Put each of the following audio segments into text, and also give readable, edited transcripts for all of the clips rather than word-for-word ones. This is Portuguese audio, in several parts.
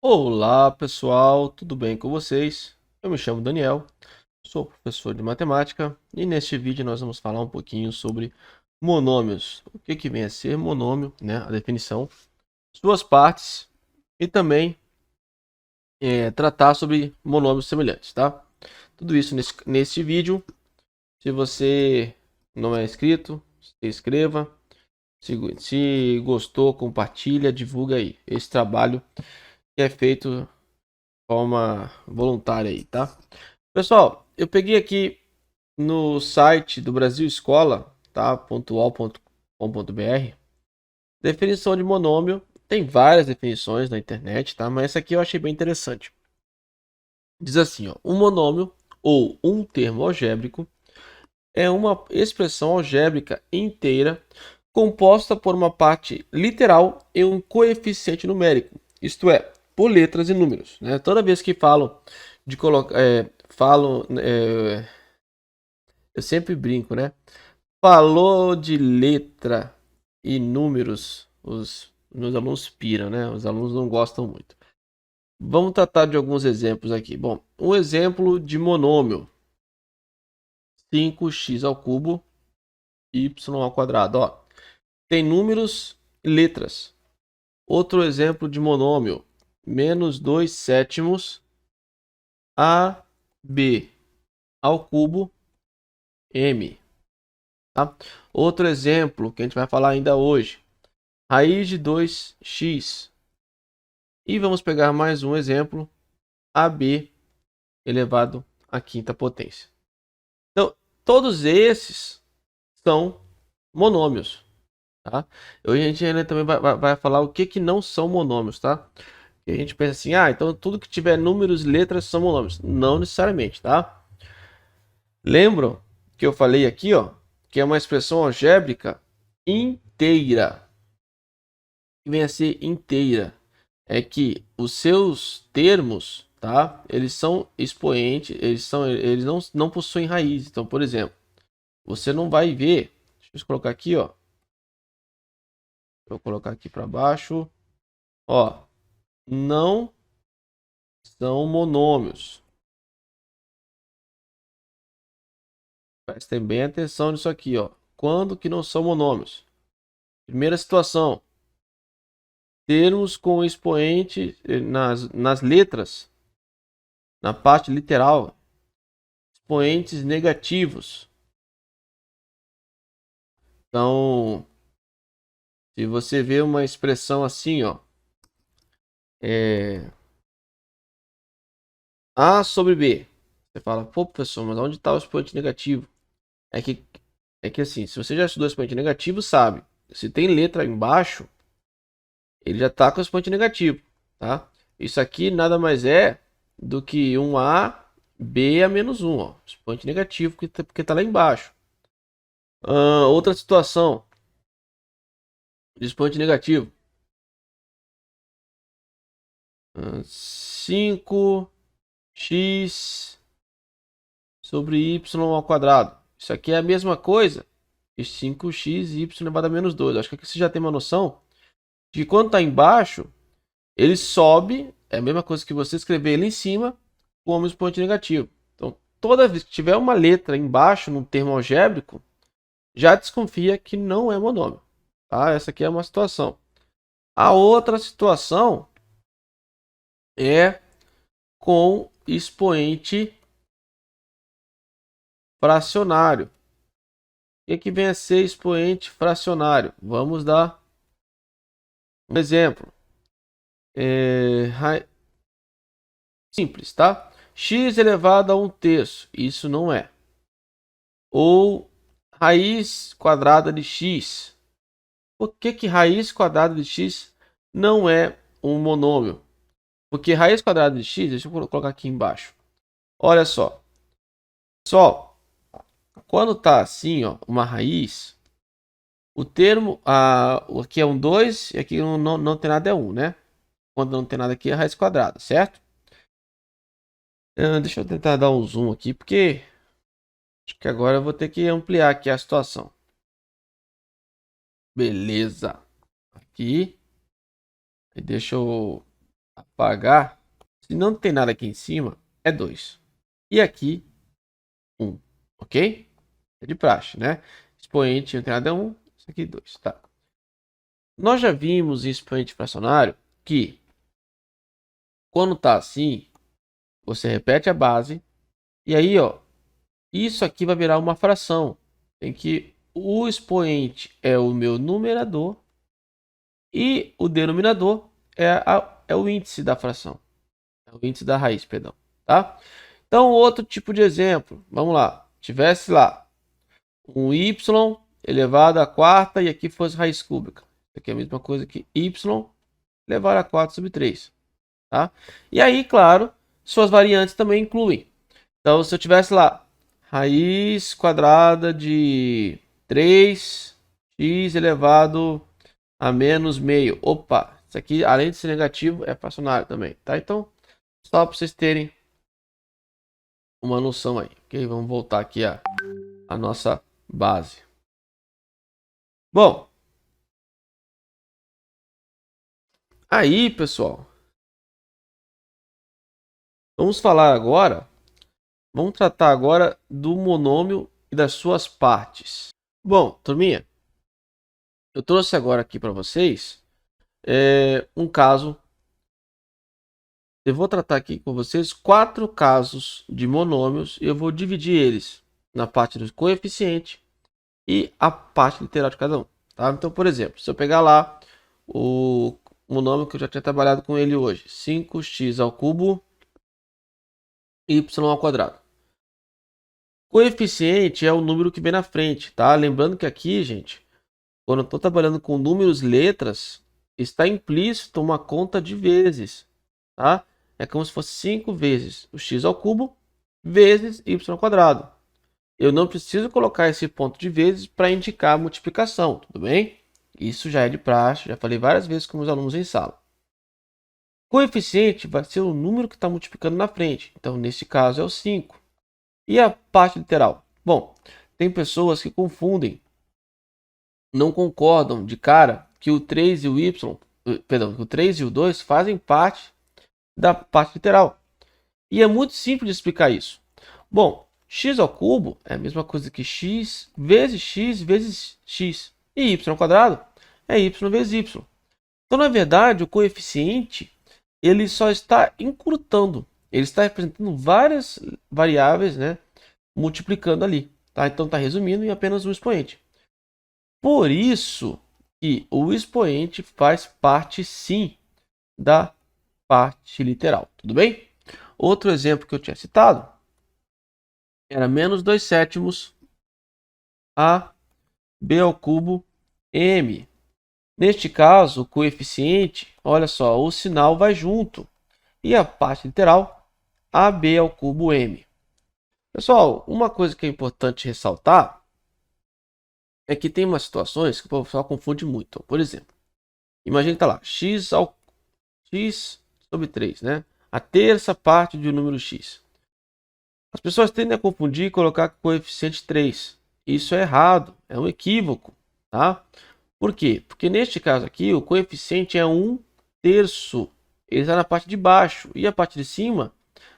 Olá pessoal, tudo bem com vocês? Eu me chamo Daniel, sou professor de matemática e neste vídeo nós vamos falar um pouquinho sobre monômios. O que vem a ser monômio, né? A definição, suas partes e também tratar sobre monômios semelhantes, tá? Tudo isso neste vídeo. Se você não é inscrito, se inscreva. Se gostou, compartilha, divulga aí esse trabalho que é feito forma voluntária aí, tá? Pessoal, eu peguei aqui no site do Brasil Escola, tá? .ua.com.br, definição de monômio. Tem várias definições na internet, tá? Mas essa aqui eu achei bem interessante. Diz assim, ó, um monômio ou um termo algébrico é uma expressão algébrica inteira composta por uma parte literal e um coeficiente numérico, isto é, por letras e números, né? Toda vez que falo de colocar, eu sempre brinco, né? Falou de letra e números, os meus alunos piram, né? Os alunos não gostam muito. Vamos tratar de alguns exemplos aqui. Bom, um exemplo de monômio: 5x ao cubo, y ao quadrado. Ó, tem números e letras. Outro exemplo de monômio: menos 2 sétimos AB ao cubo M. Tá? Outro exemplo que a gente vai falar ainda hoje: raiz de 2x. E vamos pegar mais um exemplo: AB elevado à quinta potência. Então, todos esses são monômios. Tá? Hoje a gente ainda também vai falar o que não são monômios, tá? E a gente pensa assim, então tudo que tiver números e letras são monômios. Não necessariamente, tá? Lembram que eu falei aqui, ó, que é uma expressão algébrica inteira. Que vem a ser inteira. É que os seus termos, tá? Eles são expoentes, eles não possuem raiz. Então, por exemplo, você não vai ver, deixa eu colocar aqui, ó. Vou colocar aqui para baixo, ó, não são monômios. Prestem bem atenção nisso aqui, ó. Quando que não são monômios? Primeira situação: termos com expoente nas letras, na parte literal, expoentes negativos. Então, se você vê uma expressão assim, ó, A sobre B, você fala, pô, professor, mas onde está o expoente negativo? É que, é que assim, se você já estudou expoente negativo, sabe, se tem letra embaixo, ele já está com o expoente negativo, tá? Isso aqui nada mais é do que um A, B a menos 1, ó, expoente negativo, porque está lá embaixo. Outra situação de expoente negativo. 5x sobre y ao quadrado. Isso aqui é a mesma coisa que 5x e y elevado a menos 2. Acho que aqui você já tem uma noção de que quando está embaixo, ele sobe, é a mesma coisa que você escrever ele em cima como expoente negativo. Então, toda vez que tiver uma letra embaixo no termo algébrico, já desconfia que não é monômio. Tá? Essa aqui é uma situação. A outra situação é com expoente fracionário. O que vem a ser expoente fracionário? Vamos dar um exemplo. Simples, tá? X elevado a 1/3. Isso não é. Ou raiz quadrada de x. Por que raiz quadrada de x não é um monômio? Porque raiz quadrada de x, deixa eu colocar aqui embaixo. Olha só. Pessoal, quando tá assim, ó, uma raiz, o termo, aqui é um 2 e aqui não tem nada é 1, né? Quando não tem nada aqui é raiz quadrada, certo? Deixa eu tentar dar um zoom aqui, porque acho que agora eu vou ter que ampliar aqui a situação. Beleza. Aqui. Deixa eu apagar, se não tem nada aqui em cima, é 2. E aqui, 1. Ok? É de praxe, né? Expoente não tem nada, é 1. Isso aqui, 2. Tá. Nós já vimos em expoente fracionário que, quando tá assim, você repete a base. E aí, ó, isso aqui vai virar uma fração, em que o expoente é o meu numerador e o denominador é o índice da fração. É o índice da raiz, perdão. Tá? Então, outro tipo de exemplo. Vamos lá. Tivesse lá um y elevado à quarta e aqui fosse raiz cúbica. Isso aqui é a mesma coisa que y elevado a 4 sobre 3. Tá? E aí, claro, suas variantes também incluem. Então, se eu tivesse lá raiz quadrada de 3x elevado a menos meio. Opa, isso aqui, além de ser negativo, é fracionário também, tá? Então, só para vocês terem uma noção aí, ok? Vamos voltar aqui a nossa base. Bom, aí, pessoal, vamos falar agora, vamos tratar agora do monômio e das suas partes. Bom, turminha, eu trouxe agora aqui para vocês um caso. Eu vou tratar aqui com vocês 4 casos de monômios e eu vou dividir eles na parte do coeficiente e a parte literal de cada um. Tá? Então, por exemplo, se eu pegar lá o monômio que eu já tinha trabalhado com ele hoje, 5x ao cubo y ao quadrado. Coeficiente é o número que vem na frente, tá? Lembrando que aqui, gente, quando eu estou trabalhando com números letras, está implícito uma conta de vezes, tá? É como se fosse 5 vezes o x ao cubo vezes y ao quadrado. Eu não preciso colocar esse ponto de vezes para indicar a multiplicação, tudo bem? Isso já é de praxe, já falei várias vezes com meus alunos em sala. Coeficiente vai ser o número que está multiplicando na frente. Então, nesse caso, é o 5. E a parte literal? Bom, tem pessoas que confundem, não concordam de cara que o 3 e o y, perdão, que o 3 e o 2 fazem parte da parte literal. E é muito simples de explicar isso. Bom, x ao cubo é a mesma coisa que x vezes x. E y ao quadrado é y vezes y. Então, na verdade, o coeficiente ele só está encurtando. Ele está representando várias variáveis, né, multiplicando ali. Tá? Então, está resumindo em apenas um expoente. Por isso que o expoente faz parte, sim, da parte literal. Tudo bem? Outro exemplo que eu tinha citado era menos 2 sétimos a b ao cubo m. Neste caso, o coeficiente, olha só, o sinal vai junto. E a parte literal, ab ao cubo m. Pessoal, uma coisa que é importante ressaltar é que tem umas situações que o pessoal confunde muito. Por exemplo, imagine que está lá, x sobre 3, né? A terça parte de um número x. As pessoas tendem a confundir e colocar coeficiente 3. Isso é errado, é um equívoco, tá? Por quê? Porque neste caso aqui, o coeficiente é 1/3. Ele está na parte de baixo e a parte de cima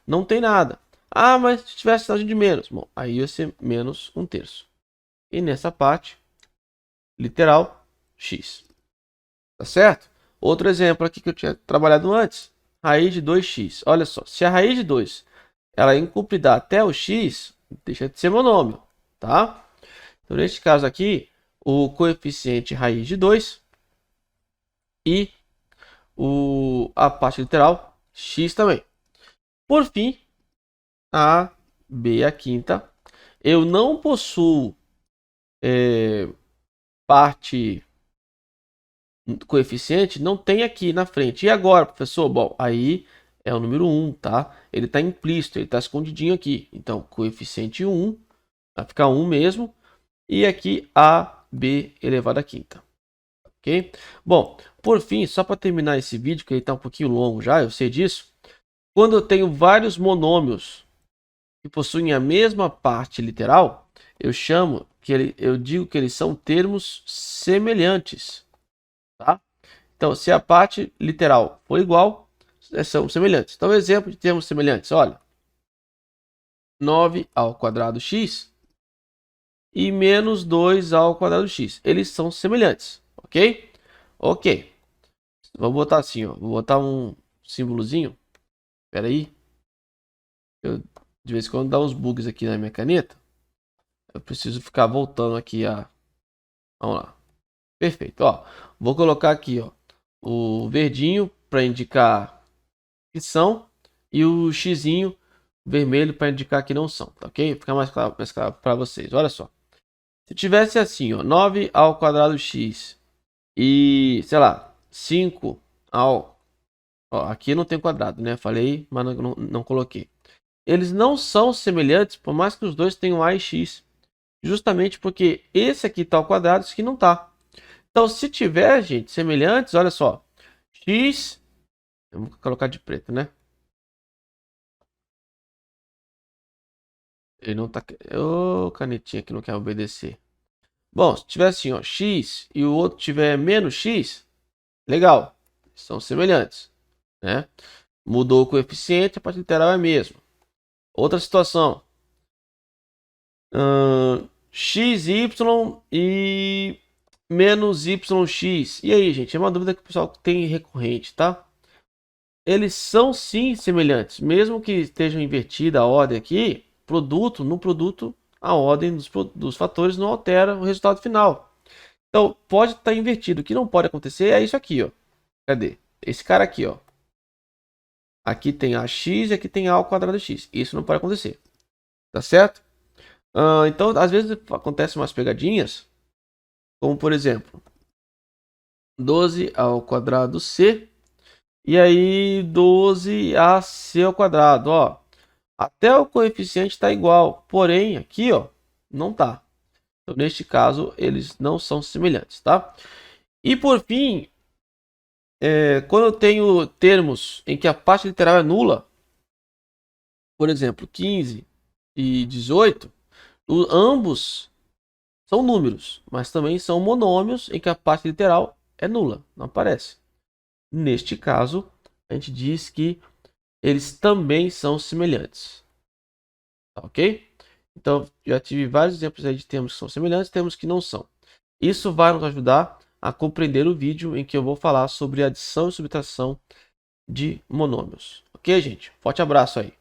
não tem nada. Ah, mas se tivesse sinal de menos. Bom, aí ia ser menos 1/3. E nessa parte, literal, x. Tá certo? Outro exemplo aqui que eu tinha trabalhado antes. Raiz de 2x. Olha só, se a raiz de 2 ela é incomprida até o x, deixa de ser monômio, tá? Então, neste caso aqui, o coeficiente raiz de 2 e a parte literal, x também. Por fim, a b à quinta. Eu não possuo parte coeficiente, não tem aqui na frente. E agora, professor? Bom, aí é o número 1, tá? Ele está implícito, ele está escondidinho aqui. Então, coeficiente 1, vai ficar 1 mesmo. E aqui AB elevado à quinta. Ok? Bom, por fim, só para terminar esse vídeo, que ele está um pouquinho longo já, eu sei disso. Quando eu tenho vários monômios que possuem a mesma parte literal, eu digo que eles são termos semelhantes. Tá? Então, se a parte literal for igual, são semelhantes. Então, exemplo de termos semelhantes, olha. 9 ao quadrado x e menos 2 ao quadrado x. Eles são semelhantes, ok? Ok. Vou botar assim, ó. Vou botar um símbolozinho. Espera aí. De vez em quando dá uns bugs aqui na minha caneta. Eu preciso ficar voltando aqui a... Vamos lá. Perfeito, ó. Vou colocar aqui, ó, o verdinho para indicar que são e o xizinho vermelho para indicar que não são, tá ok? Fica mais claro para vocês. Olha só. Se tivesse assim, ó, 9 ao quadrado x e, sei lá, 5 ao... Ó, aqui não tem quadrado, né? Falei, mas não coloquei. Eles não são semelhantes, por mais que os dois tenham a e x. Justamente porque esse aqui está ao quadrado, esse aqui não está. Então, se tiver, gente, semelhantes, olha só. X... Eu vou colocar de preto, né? Ele não tá... Ô, canetinha que não quer obedecer. Bom, se tiver assim, ó, x e o outro tiver menos x, legal. São semelhantes, né? Mudou o coeficiente, a parte literal é a mesma. Outra situação. Xy e menos yx. E aí, gente? É uma dúvida que o pessoal tem recorrente, tá? Eles são sim semelhantes. Mesmo que estejam invertida a ordem aqui, no produto, a ordem dos fatores não altera o resultado final. Então, pode estar invertido. O que não pode acontecer é isso aqui, ó. Cadê? Esse cara aqui, ó. Aqui tem ax e aqui tem a ao quadrado x. Isso não pode acontecer. Tá certo? Então, às vezes acontecem umas pegadinhas. Como, por exemplo, 12 ao quadrado c. E aí, 12ac ao quadrado, ó. Até o coeficiente está igual. Porém, aqui, ó, não tá. Então, neste caso, eles não são semelhantes, tá? E, por fim, quando eu tenho termos em que a parte literal é nula, por exemplo, 15 e 18, ambos são números, mas também são monômios em que a parte literal é nula, não aparece. Neste caso, a gente diz que eles também são semelhantes. Tá, ok? Então, já tive vários exemplos aí de termos que são semelhantes e termos que não são. Isso vai nos ajudar a compreender o vídeo em que eu vou falar sobre adição e subtração de monômios. Ok, gente? Forte abraço aí.